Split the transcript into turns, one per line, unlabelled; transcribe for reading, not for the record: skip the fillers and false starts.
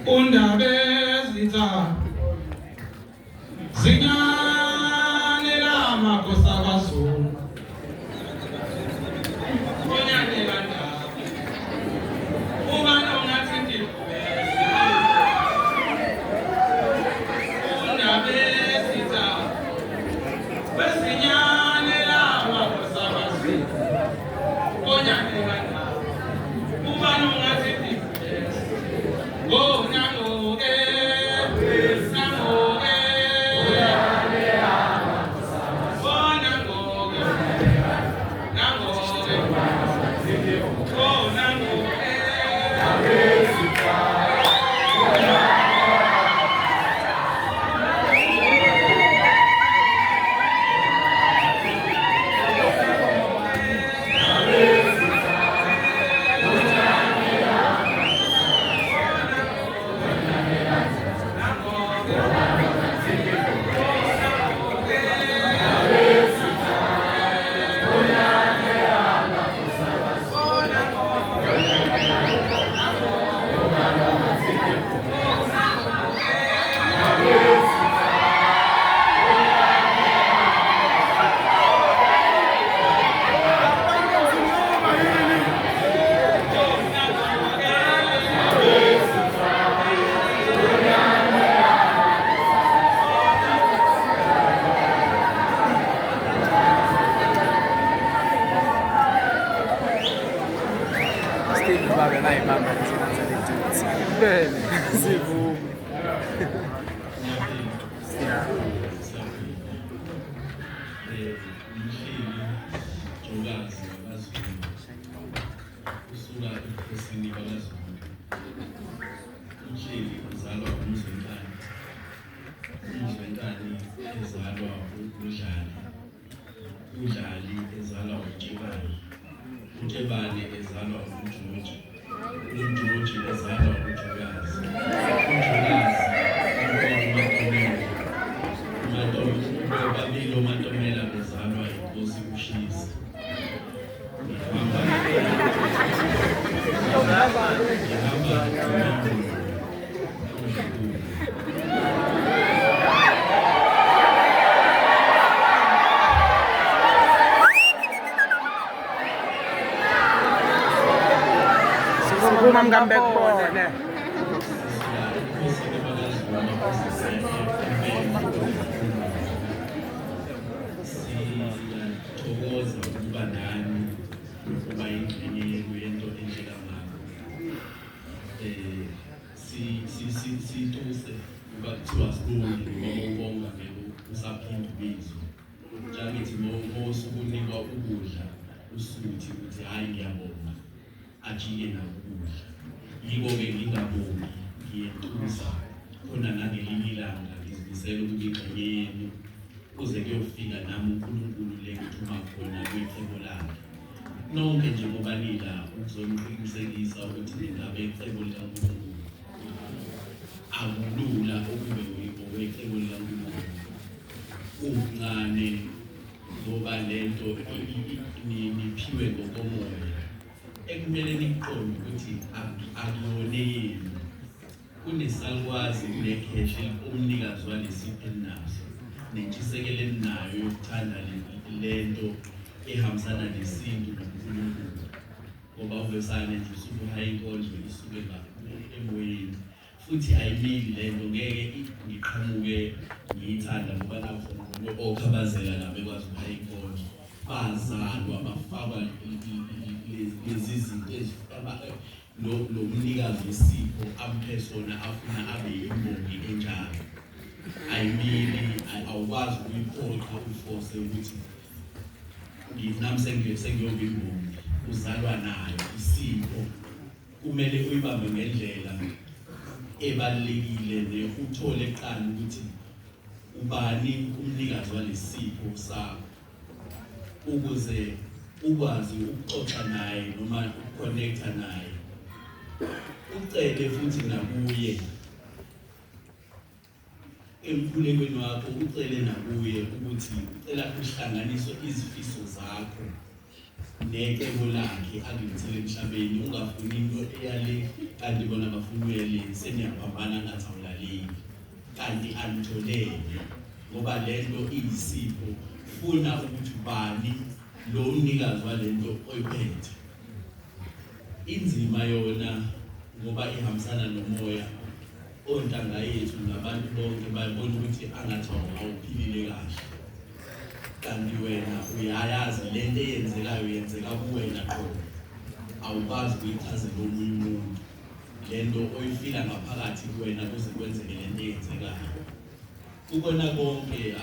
Undaba ezitha zinyanela amagosa kaZulu onyanela ndaba ubani ongathi ndivezi undaba ezitha bezinyanela amagosa kaZulu onyanela ndaba ubani ongathi ndivezi oh Udlali ezalwa uJebane, uJebane ezalwa uJoji, uJoji ezalwa uJukazi, uJukazi babili oMantomela bezalwa inkosi uShisi.
Ngambek khona
siyathokoza ukuba nani ukuba ingxenye yento enhle kangaka. Situse ukuba kuthiwa sibonge ngoba ubonga ngeke usaphinde ubizwe. Njalo ngithi mosukunikwa ukudla usuthi ukuthi hayi ngiyabonga ajike nakudla. Yiko-ke ngingabongi ngiyetusa khona nangelinye ilanga ngizimisela ukuba ingxenye yenu kuze kuyofika nami uNkulunkulu le ngithuma khona kwicebo lakhe. Nonke nje ngoba nila ukuzoniqinisekisa ukuthi ningabe icebo likaNkulunkulu akulula ukube uyicebo likaNkulunkulu uncane ngoba lento niphiwe ngokomoya ekumele niqonde ukuthi akuyona yenu. Kunesalukwazi kunekhehla umnikazi walesipho enaso nentshisekelo enayo yokuthanda lento ehambisana nesintu noNkulunkulu ngoba uvesane nje usubuha inkonzo isuke emoyeni futhi ayimili lento ngeke ngiqhamuke ngiyithanda ngoba nakhona okhabazela nabo ekwazi ukuha inkonzo bazalwa bafakwa lezi zinto lo mnikazi wesipho amphe sona afuna abe imbongi enjalo. awukwazi ukuyiphoqa uforce ukuthi nami sengiyoba imbongi, uzalwa nayo isipho, kumele uyibambe ngendlela ebalulekile uthole eqala ukuthi ubani umnikazi walesipho sakho, ukuze ukwazi ukuxoxa naye noma ukuconnecta naye. Ucele futhi nakuye emkhulekweni wakho, ucele nakuye ukuthi ucela ukuhlanganiswa izifiso zakho necebo lakhe akulethele emhlabeni. Ungafuni into eyale kanti bona bafuna uyele, seniyabambana ngathi awulaleli kanti anitholele, ngoba lento iyisipho. Funa ukuthi ubani lo mnikazi walento oyiphethe. Inzima yona ngoba ihambisana nomoya ontanga yethu nabantu bonke bayibona ukuthi angathi awuphilile kahle, kanti wena uyayazi lento eyenzekayo yenzeka kuwena qho, awukwazi ukuyichazela omunye umuntu lento oyifila ngaphakathi kuwena kuze kwenzeke lento eyenzekayo. Ukona konke